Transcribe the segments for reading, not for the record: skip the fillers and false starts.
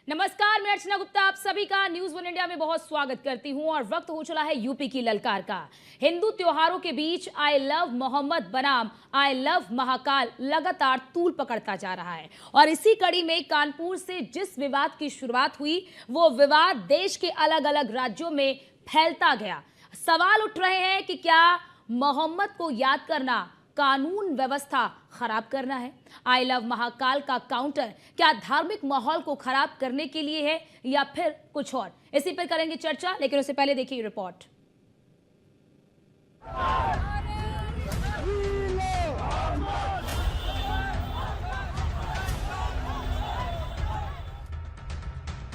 नमस्कार, मैं अर्चना गुप्ता आप सभी का न्यूज वन इंडिया में बहुत स्वागत करती हूं। और वक्त हो चला है यूपी की ललकार का। हिंदू त्योहारों के बीच आई लव मोहम्मद बनाम आई लव महाकाल लगातार तूल पकड़ता जा रहा है। और इसी कड़ी में कानपुर से जिस विवाद की शुरुआत हुई, वो विवाद देश के अलग अलग राज्यों में फैलता गया। सवाल उठ रहे हैं कि क्या मोहम्मद को याद करना कानून व्यवस्था खराब करना है? आई लव महाकाल का काउंटर क्या धार्मिक माहौल को खराब करने के लिए है या फिर कुछ और? इसी पर करेंगे चर्चा, लेकिन उससे पहले देखिए report.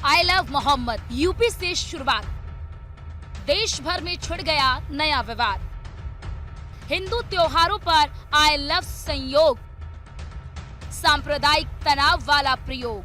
I love Mohammad UP से शुरुआत, देश भर में छिड़ गया नया विवाद। हिंदू त्योहारों पर आई लव संयोग, सांप्रदायिक तनाव वाला प्रयोग।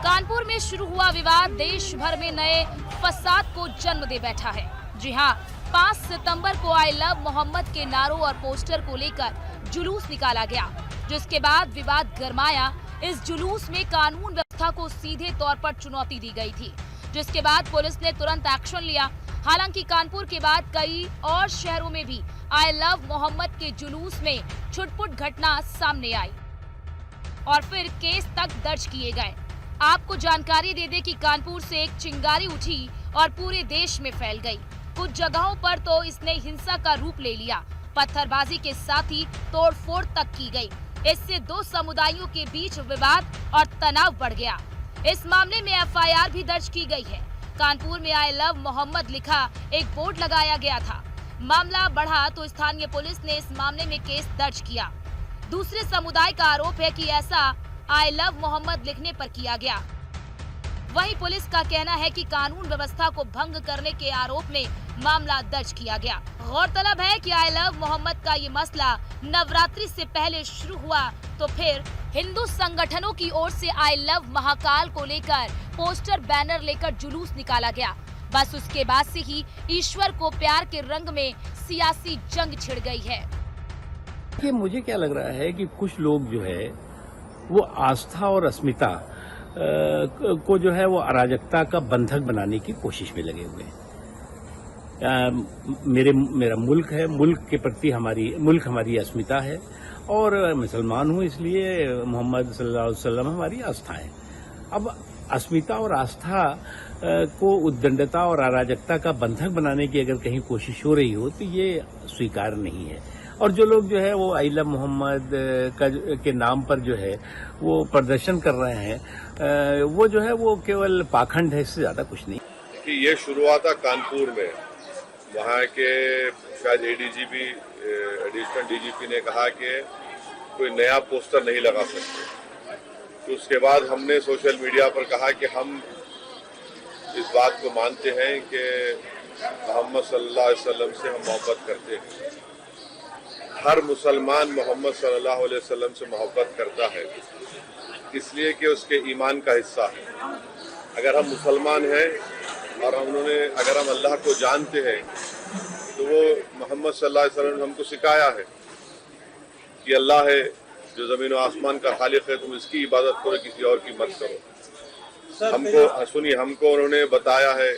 कानपुर में शुरू हुआ विवाद देश भर में नए फसाद को जन्म दे बैठा है। जी हां, 5 सितंबर को आई लव मोहम्मद के नारों और पोस्टर को लेकर जुलूस निकाला गया, जिसके बाद विवाद गरमाया। इस जुलूस में कानून व्यवस्था को सीधे तौर पर चुनौती दी गई थी, जिसके बाद पुलिस ने तुरंत एक्शन लिया। हालांकि कानपुर के बाद कई और शहरों में भी आई लव मोहम्मद के जुलूस में छुटपुट घटना सामने आई और फिर केस तक दर्ज किए गए। आपको जानकारी दे दें कि कानपुर से एक चिंगारी उठी और पूरे देश में फैल गई। कुछ जगहों पर तो इसने हिंसा का रूप ले लिया। पत्थरबाजी के साथ ही तोड़फोड़ तक की गई। इससे दो समुदायों के बीच विवाद और तनाव बढ़ गया। इस मामले में एफआईआर भी दर्ज की गई है। कानपुर में आई लव मोहम्मद लिखा एक बोर्ड लगाया गया था। मामला बढ़ा तो स्थानीय पुलिस ने इस मामले में केस दर्ज किया। दूसरे समुदाय का आरोप है कि ऐसा आई लव मोहम्मद लिखने पर किया गया। वहीं पुलिस का कहना है कि कानून व्यवस्था को भंग करने के आरोप में मामला दर्ज किया गया। गौरतलब है कि आई लव मोहम्मद का ये मसला नवरात्रि से पहले शुरू हुआ, तो फिर हिंदू संगठनों की ओर से आई लव महाकाल को लेकर पोस्टर बैनर लेकर जुलूस निकाला गया। बस उसके बाद से ही ईश्वर को प्यार के रंग में सियासी जंग छिड़ गई है। कि मुझे क्या लग रहा है कि कुछ लोग जो है वो आस्था और अस्मिता को जो है वो अराजकता का बंधक बनाने की कोशिश में लगे हुए हैं। मेरा मुल्क है, मुल्क के प्रति हमारी अस्मिता है और मुसलमान हूँ, इसलिए मोहम्मद सल्लल्लाहु अलैहि वसल्लम हमारी आस्था है। अब अस्मिता और आस्था को उद्दंडता और अराजकता का बंधक बनाने की अगर कहीं कोशिश हो रही हो तो ये स्वीकार नहीं है। और जो लोग जो है वो आई लव मोहम्मद के नाम पर जो है वो प्रदर्शन कर रहे हैं, वो जो है वो केवल पाखंड है, इससे ज्यादा कुछ नहीं। कि ये शुरुआत कानपुर में, वहाँ के शायद एडीजीपी एडिशनल डीजीपी ने कहा कि कोई नया पोस्टर नहीं लगा सकते। तो उसके बाद हमने सोशल मीडिया पर कहा कि हम इस बात को मानते हैं कि मोहम्मद सल्लल्लाहु अलैहि वसल्लम से हम मोहब्बत करते हैं। हर मुसलमान मोहम्मद सल्लल्लाहु अलैहि वसल्लम से मोहब्बत करता है, इसलिए कि उसके ईमान का हिस्सा है। अगर हम मुसलमान हैं और अगर हम अल्लाह को जानते हैं तो वो मोहम्मद सल्लल्लाहु अलैहि वसल्लम ने हमको सिखाया है कि अल्लाह है जो ज़मीन और आसमान का खालिक है, तुम इसकी इबादत करो, किसी और की मत करो। हमको उन्होंने बताया है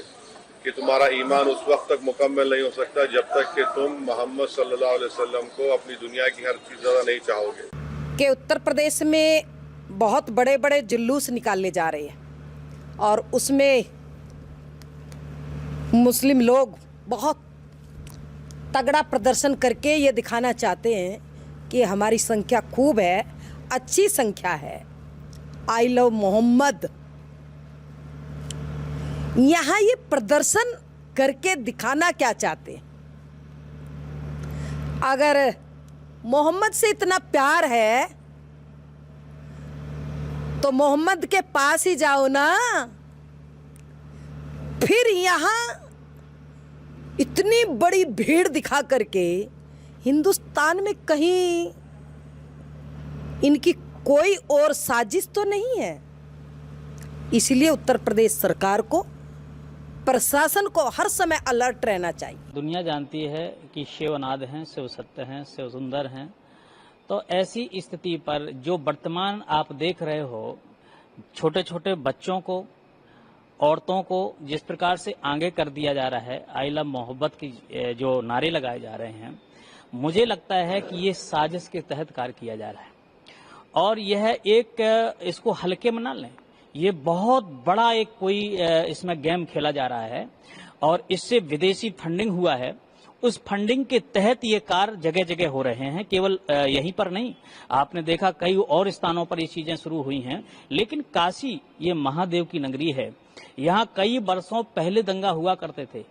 कि तुम्हारा ईमान उस वक्त तक मुकम्मल नहीं हो सकता जब तक कि तुम मोहम्मद सल्लल्लाहु अलैहि वसल्लम को अपनी दुनिया की हर चीज़ ज़्यादा नहीं चाहोगे। कि उत्तर प्रदेश में बहुत बड़े बड़े जुलूस निकाले जा रहे हैं और उसमें मुस्लिम लोग बहुत तगड़ा प्रदर्शन करके ये दिखाना चाहते हैं कि हमारी संख्या खूब है, अच्छी संख्या है। आई लव मोहम्मद यहाँ ये प्रदर्शन करके दिखाना क्या चाहते हैं? अगर मोहम्मद से इतना प्यार है तो मोहम्मद के पास ही जाओ ना। फिर यहाँ इतनी बड़ी भीड़ दिखा करके हिंदुस्तान में कहीं इनकी कोई और साजिश तो नहीं है। इसलिए उत्तर प्रदेश सरकार को, प्रशासन को हर समय अलर्ट रहना चाहिए। दुनिया जानती है कि शिव अनाद हैं, शिव सत्य हैं, शिव सुंदर हैं। तो ऐसी स्थिति पर जो वर्तमान आप देख रहे हो छोटे छोटे बच्चों को, औरतों को जिस प्रकार से आगे कर दिया जा रहा है, आई लव मोहब्बत की जो नारे लगाए जा रहे हैं, मुझे लगता है कि ये साजिश के तहत कार्य किया जा रहा है और यह एक इसको हल्के में ना लें। ये बहुत बड़ा एक कोई इसमें गेम खेला जा रहा है और इससे विदेशी फंडिंग हुआ है। उस फंडिंग के तहत ये कार्य जगह जगह हो रहे हैं, केवल यहीं पर नहीं, आपने देखा कई और स्थानों पर ये चीजें शुरू हुई हैं। लेकिन काशी ये महादेव की नगरी है, यहाँ कई वर्षों पहले दंगा हुआ करते थे,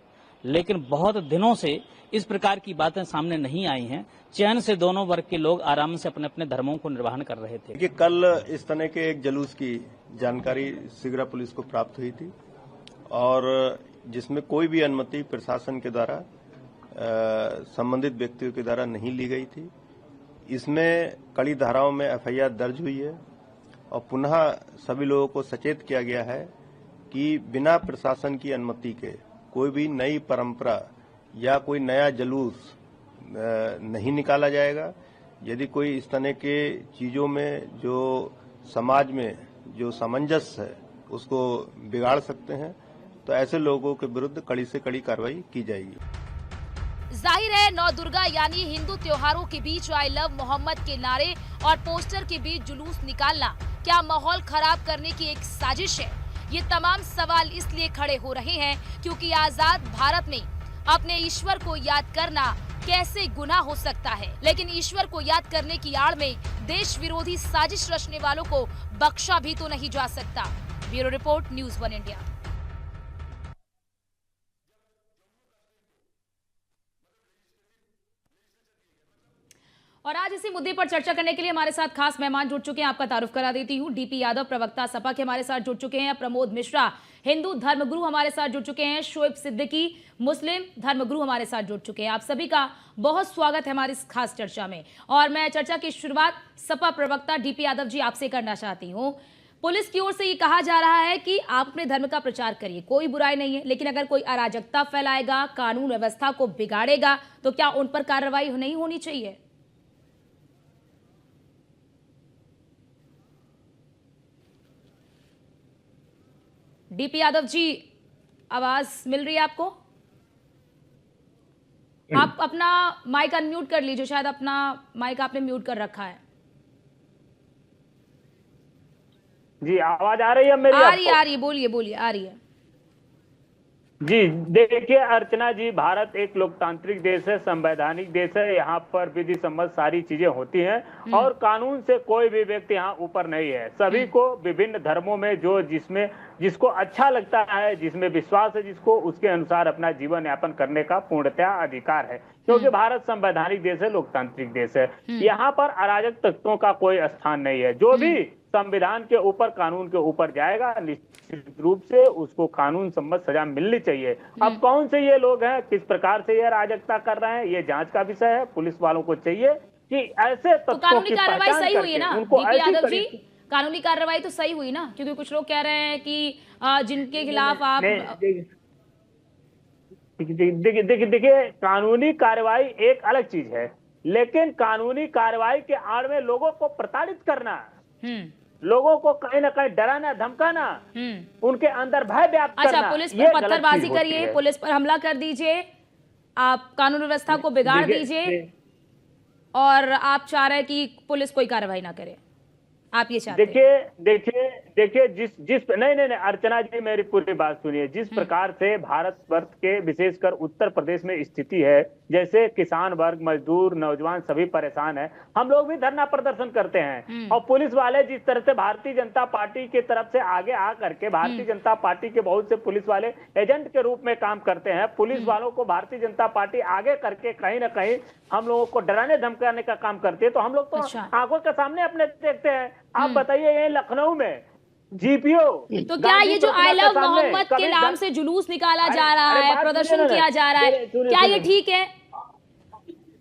लेकिन बहुत दिनों से इस प्रकार की बातें सामने नहीं आई हैं। चैन से दोनों वर्ग के लोग आराम से अपने अपने धर्मों को निर्वहन कर रहे थे। कि कल इस तरह के एक जुलूस की जानकारी सिगरा पुलिस को प्राप्त हुई थी और जिसमें कोई भी अनुमति प्रशासन के द्वारा संबंधित व्यक्तियों के द्वारा नहीं ली गई थी। इसमें कड़ी धाराओं में एफआईआर दर्ज हुई है और पुनः सभी लोगों को सचेत किया गया है कि बिना प्रशासन की अनुमति के कोई भी नई परंपरा या कोई नया जुलूस नहीं निकाला जाएगा। यदि कोई इस तरह के चीजों में जो समाज में जो सामंजस्य है उसको बिगाड़ सकते हैं तो ऐसे लोगों के विरुद्ध कड़ी से कड़ी कार्रवाई की जाएगी। जाहिर है नौ दुर्गा यानी हिंदू त्योहारों के बीच आई लव मोहम्मद के नारे और पोस्टर के बीच जुलूस निकालना क्या माहौल खराब करने की एक साजिश है? ये तमाम सवाल इसलिए खड़े हो रहे हैं क्योंकि आजाद भारत में अपने ईश्वर को याद करना कैसे गुनाह हो सकता है, लेकिन ईश्वर को याद करने की आड़ में देश विरोधी साजिश रचने वालों को बख्शा भी तो नहीं जा सकता। Bureau report, news 1 India. और आज इसी मुद्दे पर चर्चा करने के लिए हमारे साथ खास मेहमान जुड़ चुके हैं। आपका तारुफ करा देती हूँ। डीपी यादव प्रवक्ता सपा के हमारे साथ जुड़ चुके हैं। प्रमोद मिश्रा हिंदू धर्मगुरु हमारे साथ जुड़ चुके हैं। शोएब सिद्दीकी मुस्लिम धर्मगुरु हमारे साथ जुड़ चुके हैं। आप सभी का बहुत स्वागत है हमारी इस खास चर्चा में। और मैं चर्चा की शुरुआत सपा प्रवक्ता डीपी यादव जी आपसे करना चाहती हूँ। पुलिस की ओर से ये कहा जा रहा है कि आप अपने धर्म का प्रचार करिए, कोई बुराई नहीं है, लेकिन अगर कोई अराजकता फैलाएगा, कानून व्यवस्था को बिगाड़ेगा, तो क्या उन पर कार्रवाई नहीं होनी चाहिए? डीपी यादव जी, आवाज मिल रही है आपको? आप अपना माइक अनम्यूट कर लीजिए, शायद अपना माइक आपने म्यूट कर रखा है। जी आवाज आ रही है मेरी? आ रही है, बोलिए बोलिए, आ रही है जी। देखिए अर्चना जी, भारत एक लोकतांत्रिक देश है, संवैधानिक देश है। यहाँ पर विधि सम्मत सारी चीजें होती हैं और कानून से कोई भी व्यक्ति यहाँ ऊपर नहीं है। सभी को विभिन्न धर्मों में जो जिसको अच्छा लगता है, जिसमें विश्वास है, जिसको उसके अनुसार अपना जीवन यापन करने का पूर्णतया अधिकार है, क्योंकि भारत संवैधानिक देश है, लोकतांत्रिक देश है। यहाँ पर अराजक तत्वों का कोई स्थान नहीं है। जो भी संविधान के ऊपर, कानून के ऊपर जाएगा, निश्चित रूप से उसको कानून सम्मत सजा मिलनी चाहिए। अब कौन से ये लोग हैं, किस प्रकार से ये अराजकता कर रहे हैं, ये जांच का विषय है। पुलिस वालों को चाहिए कि ऐसे तो कानूनी कार्रवाई सही हुई है ना डीपी यादव जी? कानूनी कार्रवाई तो सही हुई ना, क्योंकि कुछ लोग कह रहे हैं कि जिनके खिलाफ आप देखिए कानूनी कार्रवाई एक अलग चीज है, लेकिन कानूनी कार्रवाई के आड़ में लोगों को प्रताड़ित करना, लोगों को कहीं ना कहीं डराना, धमकाना, उनके अंदर भय व्याप्त करना। अच्छा, पुलिस पर पत्थरबाजी करिए, पुलिस पर हमला कर दीजिए, आप कानून व्यवस्था को बिगाड़ दीजिए और आप चाह रहे हैं कि पुलिस कोई कार्रवाई ना करे, आप ये चाहते हैं? देखिए जिस नहीं अर्चना जी मेरी पूरी बात सुनिए। जिस प्रकार से भारतवर्ष के विशेषकर उत्तर प्रदेश में स्थिति है, जैसे किसान वर्ग, मजदूर, नौजवान सभी परेशान है, हम लोग भी धरना प्रदर्शन करते हैं और पुलिस वाले जिस तरह से भारतीय जनता पार्टी की तरफ से आगे आ करके भारतीय जनता पार्टी के बहुत से पुलिस वाले एजेंट के रूप में काम करते हैं, पुलिस वालों को भारतीय जनता पार्टी आगे करके कहीं ना कहीं हम लोगों को डराने धमकाने का काम करती है, तो हम लोग तो आंखों के सामने अपने देखते हैं। आप बताइए ये लखनऊ में जीपीओ, तो क्या ये जो आई लव मोहम्मद के नाम से जुलूस निकाला जा रहा है, प्रदर्शन किया जा रहा है, क्या ये ठीक है?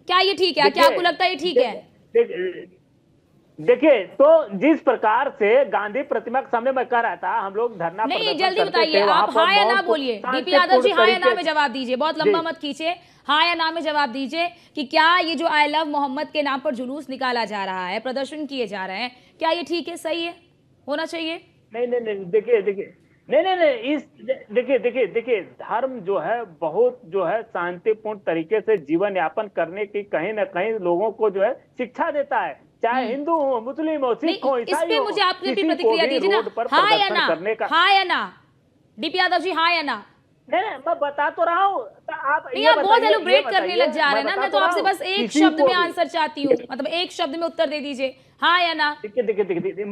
क्या ये ठीक है? क्या आपको लगता है ये ठीक है? देखिए, तो जिस प्रकार से गांधी प्रतिमा के सामने मैं कह रहा था, हम लोग धरना नहीं, जल्दी बताइए आप, हाँ या ना बोलिए। डीपी यादव जी हाँ या ना में जवाब दीजिए, बहुत लंबा मत खींचे, हाँ या ना में जवाब दीजिए कि क्या ये जो आई लव मोहम्मद के नाम पर जुलूस निकाला जा रहा है, प्रदर्शन किए जा रहे हैं, क्या ये ठीक है, सही है, होना चाहिए? नहीं, देखिए, नहीं, इस देखिए, धर्म जो है बहुत जो है शांतिपूर्ण तरीके से जीवन यापन करने की कहीं ना कहीं लोगों को जो है शिक्षा देता है, चाहे हिंदू हो, मुस्लिम हो, नहीं, सिख हो, इस ईसाई पे हो, मुझे आपने भी किसी को प्रतिक्रिया भी दीजिए ना, रोड पर हाँ या प्रदर्शन ना, करने का। हाँ या ना, डीपी यादव जी, हाँ या ना? नहीं, मैं बता तो रहा हूँ, तो आप नहीं, ये आप बहुत बताइए, एलुब्रेट करने लग जा रहे हैं ना, बता मैं तो रहा आपसे हूँ, बस एक किसी शब्द को में भी- आंसर चाहती हूँ, मतलब एक शब्द में उत्तर दे दीजिए, हाँ या ना? देखिए,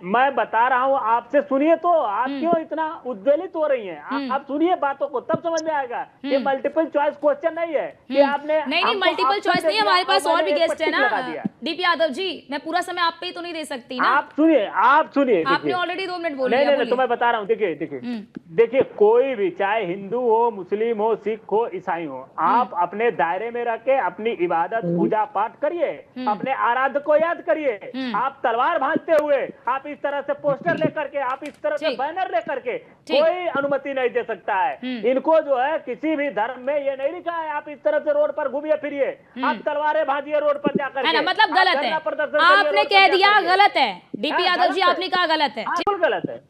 मैं बता रहा हूँ, आपसे सुनिए तो, आप क्यों इतना उद्वेलित हो रही हैं? आप सुनिए बातों को, तब समझ में आएगा। ये मल्टीपल चॉइस क्वेश्चन नहीं है कि आपने नहीं, हमको मल्टीपल ऑप्शन चॉइस दे नहीं है, दिया हमारे पास और मैंने भी एक गेस्ट पर है टिक ना लगा दिया। डीपी यादव जी, मैं पूरा समय आप पे ही तो नहीं दे सकती ना। आप सुनिए, आपने देखिए, ऑलरेडी 2 मिनट बोल नहीं, लिया, नहीं, बोलिए। तो मैं बता रहा हूँ, देखिए, कोई भी, चाहे हिंदू हो, मुस्लिम हो, सिख हो, ईसाई हो, आप अपने दायरे में रह के अपनी इबादत, पूजा पाठ करिए, अपने आराध्य को याद करिए। आप तलवार भांजते हुए, आप इस तरह से पोस्टर लेकर के, आप इस तरह से ठीक। बैनर लेकर के, ठीक। कोई अनुमति नहीं दे सकता है। इनको जो है किसी भी धर्म में ये नहीं लिखा है आप इस तरह से रोड पर घूमिए फिरिए, आप तलवारें भांजिए रोड पर जाकर है के, ना, मतलब आप गलत है, धरना प्रदर्शन करिए आपने रोड पर कह दिया जाकर के। गलत है, डीपी हाँ, यादव जी गलत है। आपने कहा गलत है, हाँ, ठीक, बिल्कुल गलत है।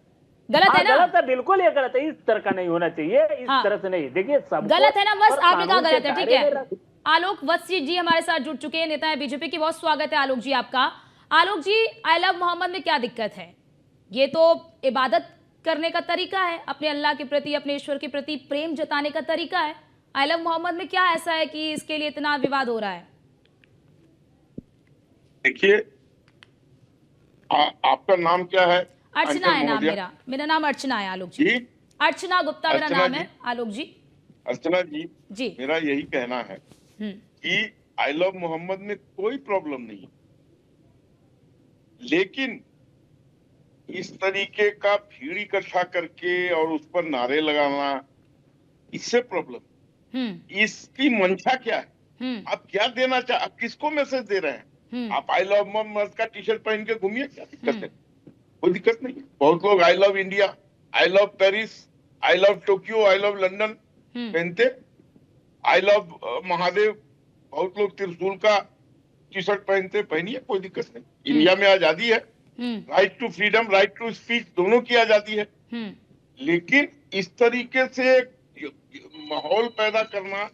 गलत है ना? गलत है, बिल्कुल ये गलत है, इस तरह का नहीं होना चाहिए, इस हाँ। तरह से नहीं। देखिए, सब गलत है ना, बस आपने कहा गलत है, ठीक है। है। आलोक वत्सी जी हमारे साथ जुड़ चुके हैं, नेता है बीजेपी की, बहुत स्वागत है आलोक जी आपका। आलोक जी, आई लव मोहम्मद में क्या दिक्कत है? ये तो इबादत करने का तरीका है, अपने अल्लाह के प्रति, अपने ईश्वर के प्रति प्रेम जताने का तरीका है। आई लव मोहम्मद में क्या ऐसा है कि इसके लिए इतना विवाद हो रहा है? देखिए, आपका नाम क्या है? अर्चना है नाम मेरा नाम अर्चना है आलोक जी। जी, अर्चना गुप्ता मेरा अर्चना नाम जी। है आलोक जी। अर्चना जी, जी। मेरा यही कहना है हम्म, कि आई लव मोहम्मद में कोई प्रॉब्लम नहीं, लेकिन इस तरीके का भीड़ इकट्ठा करके और उस पर नारे लगाना, इससे प्रॉब्लम। इसकी मंशा क्या है? आप क्या देना आप किसको मैसेज दे रहे हैं? आप आई लव मोहम्मद का टी शर्ट पहन के घूमिए, क्या दिक्कत है? कोई दिक्कत नहीं। बहुत लोग I love India, I love Paris, I love Tokyo, I love London पहनते। आई लव महादेव, बहुत लोग त्रिशूल का टी शर्ट पहनते, पहनिए, कोई दिक्कत नहीं। इंडिया में आजादी है, right to freedom, right to speech, दोनों की आजादी है। लेकिन इस तरीके से माहौल पैदा करना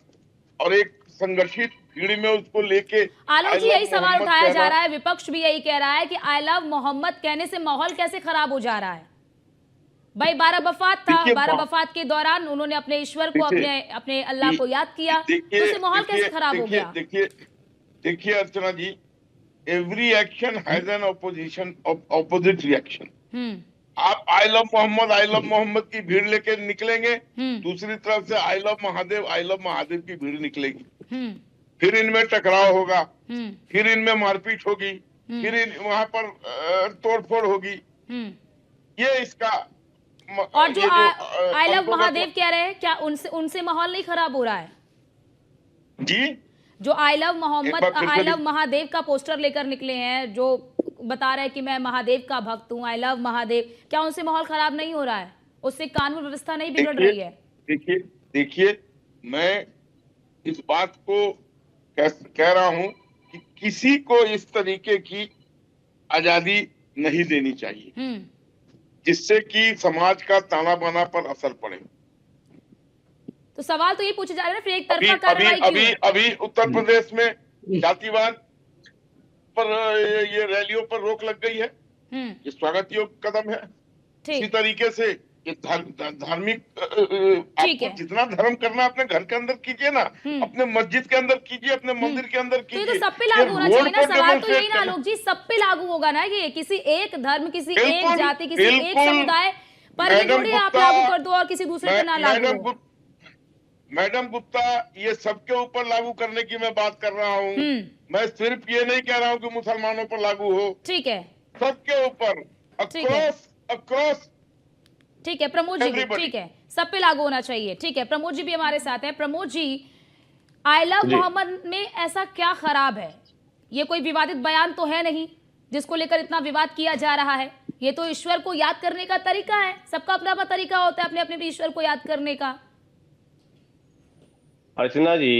और एक संगठित भीड़ में उसको लेके, आलोक जी यही सवाल उठाया जा रहा है, विपक्ष भी यही कह रहा है कि आई लव मोहम्मद कहने से माहौल कैसे खराब हो जा रहा है? भाई 12 वफात था, 12 वफात के दौरान उन्होंने अपने ईश्वर को, अपने अल्लाह को याद किया, तो उससे माहौल कैसे खराब हो गया? देखिए Archana ji, every action has an opposition, opposite reaction. आप आई लव मोहम्मद की भीड़ लेके निकलेंगे, दूसरी तरफ से आई लव महादेव की भीड़ निकलेगी, फिर इनमें टकराव होगा, फिर इनमें मारपीट होगी, फिर वहां पर तोड़फोड़ होगी। ये इसका और जो आई लव महादेव कह रहे हैं, क्या उनसे माहौल नहीं खराब हो रहा है? जी, जो I love Mohammad, I love Mahadev का पोस्टर लेकर निकले हैं, जो बता रहे हैं कि मैं महादेव का भक्त हूँ, आई लव महादेव, क्या उनसे माहौल खराब नहीं हो रहा है? उससे कानून व्यवस्था नहीं बिगड़ रही है? देखिए, मैं इस बात को कह रहा हूं कि किसी को इस तरीके की आजादी नहीं देनी चाहिए जिससे कि समाज का ताना बाना पर असर पड़े। तो सवाल तो ये पूछे जा रहे हैं, फिर एक तरफा कार्रवाई क्यों? अभी उत्तर प्रदेश में जातिवाद पर ये रैलियों पर रोक लग गई है, ये स्वागत योग्य कदम है। इसी तरीके से ये धार्मिक, आपको जितना धर्म करना अपने घर के अंदर कीजिए ना, अपने मस्जिद के अंदर कीजिए, अपने मंदिर के अंदर कीजिए। तो सब पे लागू होना चाहिए ना, सवाल तो यही ना आलोक जी, सब पे लागू होगा ना, ये किसी एक धर्म, किसी एक जाति, किसी एक समुदाय पर ये थोड़ी आप लागू कर दो और किसी दूसरे पे ना लागू हो। मैडम गुप्ता, ये सबके ऊपर लागू करने की मैं बात कर रहा हूँ। मैं सिर्फ ये नहीं कह रहा हूँ कि मुसलमानों पर लागू हो, ठीक है, सबके ऊपर, अक्रॉस। ठीक है प्रमोद जी, ठीक है, सब पे लागू होना चाहिए, ठीक है। प्रमोद जी भी हमारे साथ है। प्रमोद जी, आई लव मोहम्मद में ऐसा क्या खराब है? ये कोई विवादित बयान तो है नहीं जिसको लेकर इतना विवाद किया जा रहा है। ये तो ईश्वर को याद करने का तरीका है, सबका अपना अपना तरीका होता है अपने अपने ईश्वर को याद करने का। अर्चना जी,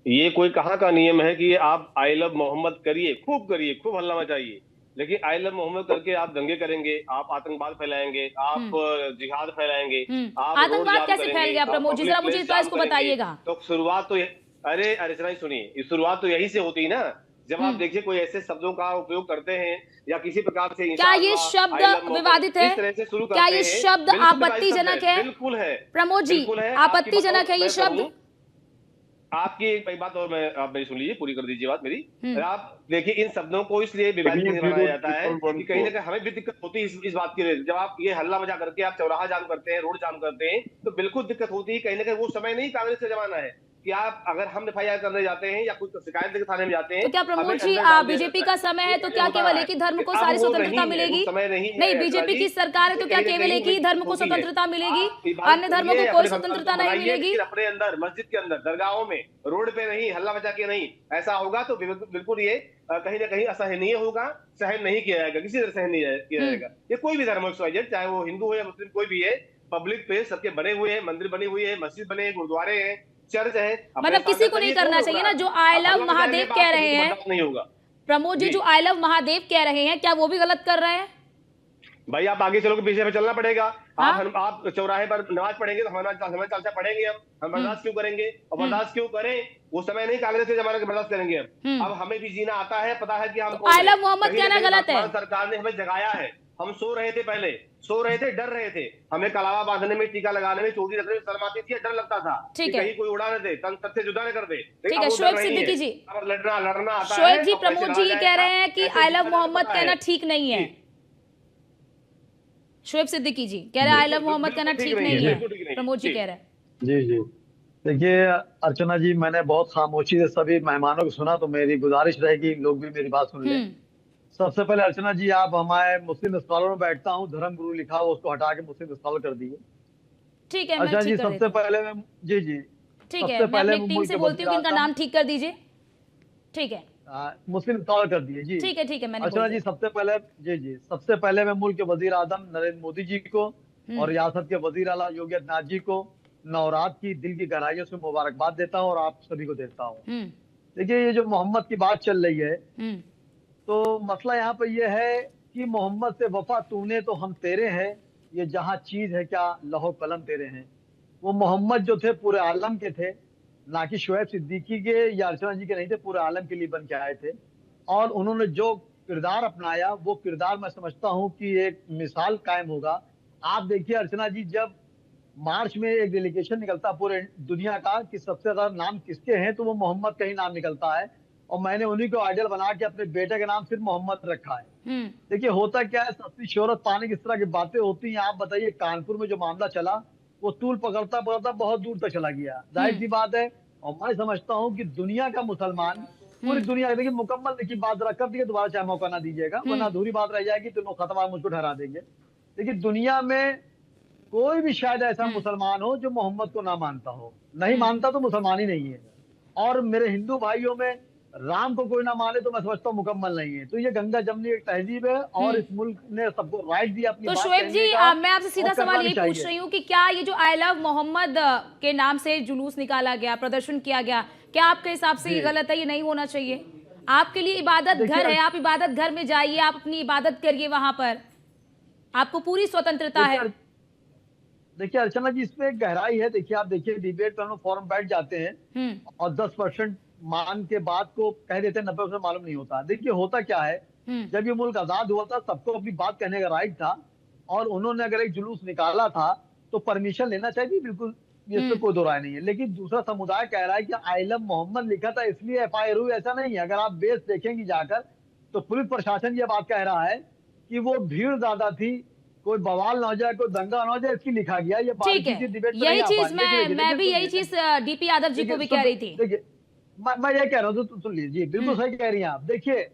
ये कोई कहाँ का नियम है कि आप आई लव मोहम्मद करिए, खूब हल्ला मचाइए? लेकिन आई लव मोहम्मद करके आप दंगे करेंगे, आप आतंकवाद फैलाएंगे, आप जिहाद फैलाएंगे, आप आतंकवाद कैसे फैल गया प्रमोद जी, जरा मुझे इसको बताइएगा। तो शुरुआत तो अरे अर्चना सुनिए, शुरुआत तो यही से होती है ना, जब आप देखिए कोई ऐसे शब्दों का उपयोग करते हैं या किसी प्रकार से क्या ये शब्द विवादित है? क्या ये शब्द आपत्तिजनक है? बिल्कुल है प्रमोद जी, आपत्तिजनक है ये शब्द? आपकी एक बात और आप मेरी सुन लीजिए, पूरी कर दीजिए बात मेरी। आप देखिए इन शब्दों को इसलिए विवादित बनाया जाता है कि कहीं ना कहीं हमें भी दिक्कत होती है इस बात की। जब आप ये हल्ला मचा करके आप चौराहा जाम करते हैं, रोड जाम करते हैं, तो बिल्कुल दिक्कत होती है। कहीं ना कहीं वो समय नहीं कांग्रेस का जमाना है कि आप अगर हम FIR करने जाते हैं या कुछ शिकायत लेकर थाने में जाते हैं। तो क्या प्रमोद जी बीजेपी का समय है तो क्या केवल एक ही धर्म को सारी स्वतंत्रता मिलेगी? नहीं, बीजेपी की सरकार है तो क्या केवल एक ही धर्म को स्वतंत्रता मिलेगी, अन्य धर्मों को कोई स्वतंत्रता नहीं मिलेगी? अपने अंदर मस्जिद के अंदर, दरगाहों में, रोड पे नहीं, हल्ला मचा के नहीं, ऐसा होगा तो बिल्कुल ये कहीं ना कहीं असहनीय होगा, सहन नहीं किया जाएगा, किसी तरह सहन नहीं किया जाएगा। ये कोई भी धर्म हो, चाहे वो हिंदू हो या मुस्लिम, कोई भी है, पब्लिक पे सबके बने हुए हैं, मंदिर बने हुए हैं, मस्जिद बने हैं, गुरुद्वारे हैं, चर्च है। मतलब किसी को नहीं करना चाहिए ना? जो आई लव महादेव कह रहे हैं नहीं होगा प्रमोद जी, जो आई लव महादेव कह रहे हैं, क्या वो भी गलत कर रहे हैं? भाई आप आगे चलो, पीछे पे चलना पड़ेगा। आप चौराहे पर नमाज पढ़ेंगे तो हमारा चाचा पढ़ेंगे, हम बर्दाश्त क्यों करेंगे? और बर्दाश्त क्यों करें? वो समय नहीं कांग्रेस के जमाने के बर्दाश्त करेंगे। अब हमें भी जीना आता है, पता है कि हम आई लव मोहम्मद कहना गलत है। सरकार ने हमें जगाया है, हम सो रहे थे, पहले सो रहे थे, डर रहे थे, हमें कलावा बांधने में, टीका लगाने में, चोटी रखने में शर्म आती थी, डर लगता था कि कहीं कोई उड़ा न दे, तन से जुदा न कर दे। ठीक है, शोएब सिद्दीकी जी, लड़ना आता है। शोएब जी, प्रमोद जी ये कह रहे हैं कि आई लव मोहम्मद कहना ठीक नहीं है। शोएब सिद्दीकी जी कह रहे हैं आई लव मोहम्मद कहना ठीक नहीं है, प्रमोद जी कह रहे हैं। जी देखिए अर्चना जी, मैंने बहुत खामोशी से सभी मेहमानों को सुना, तो मेरी गुजारिश रहेगी लोग भी मेरी बात सुन लें। सबसे पहले अर्चना जी, आप हमारे मुस्लिम स्कॉलर में बैठता हूँ, धर्म गुरु लिखा हो उसको हटा के मुस्लिम स्कॉलर कर दिए। ठीक है, अर्चना जी, सबसे पहले मैं ठीक है, मैं अपनी टीम से बोलती हूँ कि इनका नाम ठीक कर दीजिए। ठीक है, मुस्लिम स्कॉलर कर दिए जी। ठीक है, मैंने अर्चना जी, सबसे पहले मैं मुल्क के वजीर आजम नरेंद्र मोदी जी को और रियासत के वजीर आला योगी आदित्यनाथ जी को नवरात की दिल की गहराइयों से मुबारकबाद देता हूँ और आप सभी को देता हूँ। देखिए, ये जो मोहम्मद की बात चल रही है, तो मसला यहाँ पर यह है कि मोहम्मद से वफा तूने तो हम तेरे हैं, ये जहाँ चीज है क्या लौह कलम तेरे हैं। वो मोहम्मद जो थे पूरे आलम के थे, ना कि शोएब सिद्दीकी के या अर्चना जी के नहीं थे, पूरे आलम के लिए बन के आए थे। और उन्होंने जो किरदार अपनाया, वो किरदार मैं समझता हूँ कि एक मिसाल कायम होगा। आप देखिए अर्चना जी, जब मार्च में एक डेलीगेशन निकलता पूरे दुनिया का कि सबसे ज्यादा नाम किसके हैं, तो वो मोहम्मद का ही नाम निकलता है। और मैंने उन्हीं को आइडियल बना के अपने बेटे का नाम सिर्फ मोहम्मद रखा है। देखिए, होता क्या है, सस्ती शोहरत पाने की इस तरह की बातें होती हैं। आप बताइए, कानपुर में जो मामला चला, वो तूल पकड़ता पकड़ता बहुत दूर तक चला गया। जाहिर सी बात है, और मैं समझता हूँ कि दुनिया का मुसलमान, पूरी दुनिया, देखिए मुकम्मल देखिए बात रख कर दिए, दोबारा चाहे मौका ना दीजिएगा, वरना अधूरी बात रह जाएगी, तो लोग खतरा मुझको ठहरा देंगे। देखिए, दुनिया में कोई भी शायद ऐसा मुसलमान हो जो मोहम्मद को ना मानता हो, नहीं मानता तो मुसलमान ही नहीं है। और मेरे हिंदू भाइयों में राम को कोई ना माने तो मैं समझता हूँ मुकम्मल नहीं है। तो ये गंगा जमनी एक तहजीब है और इस मुल्क ने सबको राइट दिया अपनी तो बात शोएब जी, मैं आपसे सीधा सवाल ये पूछ चाहिए। रही हूँ कि क्या ये जो आई लव मोहम्मद के नाम से जुलूस निकाला गया, प्रदर्शन किया गया, क्या आपके हिसाब से ये गलत है, ये नहीं होना चाहिए? आपके लिए इबादत घर है, आप इबादत घर में जाइए, आप अपनी इबादत करिए, वहां पर आपको पूरी स्वतंत्रता है। देखिए अर्चना जी, इसमें एक गहराई है। देखिए, आप देखिए डिबेट पर फॉरम बैठ जाते हैं और 10% मान के बाद को कह देते हैं, 90% मालूम नहीं होता। देखिए, होता क्या है, जब ये मुल्क आजाद हुआ था, सबको अपनी बात कहने का राइट था, और उन्होंने अगर एक जुलूस निकाला था तो परमिशन लेना चाहिए, बिल्कुल, इसमें कोई दो राय नहीं है। लेकिन दूसरा समुदाय कह रहा है कि आई लव मोहम्मद लिखा था इसलिए FIR हुई, ऐसा नहीं है। अगर आप बेस देखेंगी जाकर, तो पुलिस प्रशासन ये बात कह रहा है कि वो भीड़ ज्यादा थी, कोई बवाल ना हो जाए, कोई दंगा ना हो जाए, इसकी लिखा गया। ये ठीक है, यही चीज मैं भी यही चीज DP यादव जी को भी कह रही थी। देखिए, मैं ये कह रहा हूँ, तो सुन लीजिए, बिल्कुल सही कह रही हैं आप। देखिए,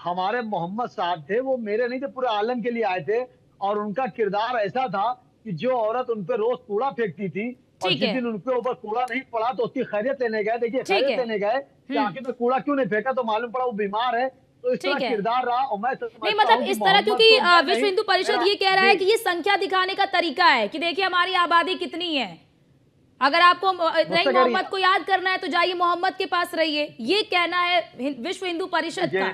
हमारे मोहम्मद साहब थे, वो मेरे नहीं थे, पूरे आलम के लिए आए थे, और उनका किरदार ऐसा था कि जो औरत उन पे रोज कूड़ा फेंकती थी, और जिस दिन उनके ऊपर कूड़ा नहीं पड़ा तो उसकी खैरियत लेने गए। देखिए, खैरियत लेने गए कि आखिर में कूड़ा क्यों नहीं फेंका, तो मालूम पड़ा वो बीमार है। तो इस तरह किरदार रहा। और मैं नहीं, मतलब इस तरह, क्योंकि विश्व हिंदू परिषद ये कह रहा है कि ये संख्या दिखाने का तरीका है कि देखिए हमारी आबादी कितनी है, अगर आपको नहीं मोहम्मद को याद करना है तो जाइए मोहम्मद के पास रहिए, ये कहना है विश्व हिंदू परिषद का।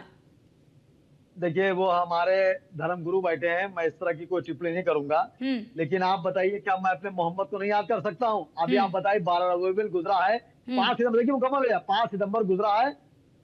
देखिए वो हमारे धर्म गुरु बैठे हैं, मैं इस तरह की कोई टिप्पणी नहीं करूंगा। लेकिन आप बताइए, क्या मैं अपने मोहम्मद को नहीं याद कर सकता हूँ? अभी आप बताइए 12 रबीउल गुजरा है, 5 सितंबर, देखिए मुकम्मल है, 5 सितंबर गुजरा है,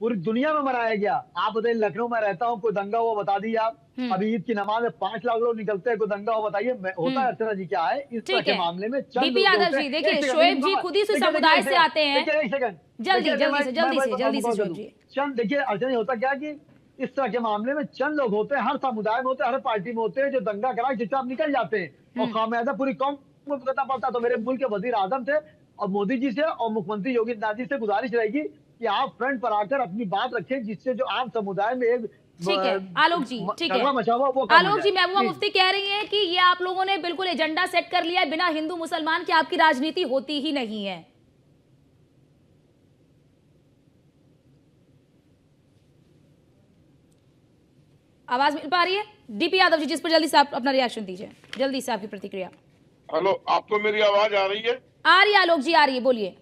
पूरी दुनिया में मनाया गया। आप बताइए, लखनऊ में रहता हूँ, कोई दंगा हुआ बता दीजिए आप। अभी ईद की नमाज में 5 लाख लोग निकलते हैं, कोई दंगा हुआ बताइए। होता है अर्चना जी क्या है इस तरह के मामले में? डीपी यादव जी, देखिए शोएब जी खुद ही उस समुदाय से आते हैं। एक सेकंड, जल्दी से शोएब जी। चंद, देखिए अर्चना, होता क्या कि इस तरह के मामले में चंद लोग होते हैं, हर समुदाय में होते हैं, हर पार्टी में होते हैं, जो दंगा करा चुपचाप निकल जाते हैं और खामियाजा पूरी कौम को भुगतना पड़ता है। तो मेरे मुल्क के वजीर आजम थे और मोदी जी से और मुख्यमंत्री योगी आदित्यनाथ जी से गुजारिश रहेगी कि आप फ्रंट पर आकर अपनी बात रखें, जिससे जो आम समुदाय में एक ठीक है आलोक जी, ठीक है आलोक जी, महबूबा मुफ्ती कह रही हैं कि ये आप लोगों ने बिल्कुल एजेंडा सेट कर लिया है, बिना हिंदू मुसलमान के आपकी राजनीति होती ही नहीं है। आवाज मिल पा रही है? डीपी यादव जी, जिस पर जल्दी से आप अपना रिएक्शन दीजिए, जल्दी से आपकी प्रतिक्रिया। हेलो, आपको मेरी आवाज आ रही है? आ रही है आलोक जी, आ रही है, बोलिए।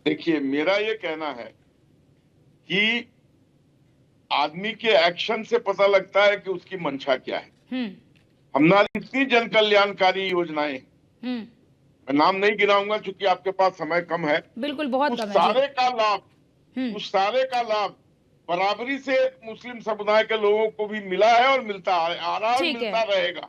देखिए, मेरा ये कहना है कि आदमी के एक्शन से पता लगता है कि उसकी मंशा क्या है। हमारी इतनी जन कल्याणकारी योजनाएं, मैं नाम नहीं गिनाऊंगा क्योंकि आपके पास समय कम है। बिल्कुल, बहुत कम है। उस सारे का लाभ बराबरी से मुस्लिम समुदाय के लोगों को भी मिला है और मिलता आ रहा है, मिलता रहेगा।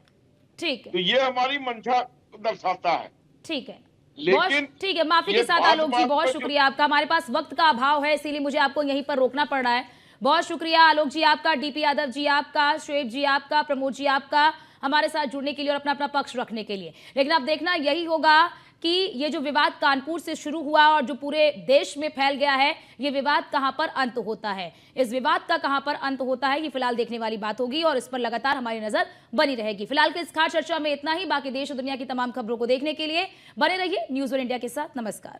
ठीक है, तो ये हमारी मंशा दर्शाता है। ठीक है, लेकिन ठीक है, माफी के साथ आलोक जी, बहुत शुक्रिया आपका। हमारे पास वक्त का अभाव है, इसीलिए मुझे आपको यहीं पर रोकना पड़ रहा है। बहुत शुक्रिया आलोक जी आपका, डीपी यादव जी आपका, शोएब जी आपका, प्रमोद जी आपका, हमारे साथ जुड़ने के लिए और अपना अपना पक्ष रखने के लिए। लेकिन अब देखना यही होगा कि ये जो विवाद कानपुर से शुरू हुआ और जो पूरे देश में फैल गया है, ये विवाद कहां पर अंत होता है। इस विवाद का कहां पर अंत होता है, ये फिलहाल देखने वाली बात होगी और इस पर लगातार हमारी नजर बनी रहेगी। फिलहाल के इस खास चर्चा में इतना ही। बाकी देश और दुनिया की तमाम खबरों को देखने के लिए बने रहिए न्यूज़ वन इंडिया के साथ। नमस्कार।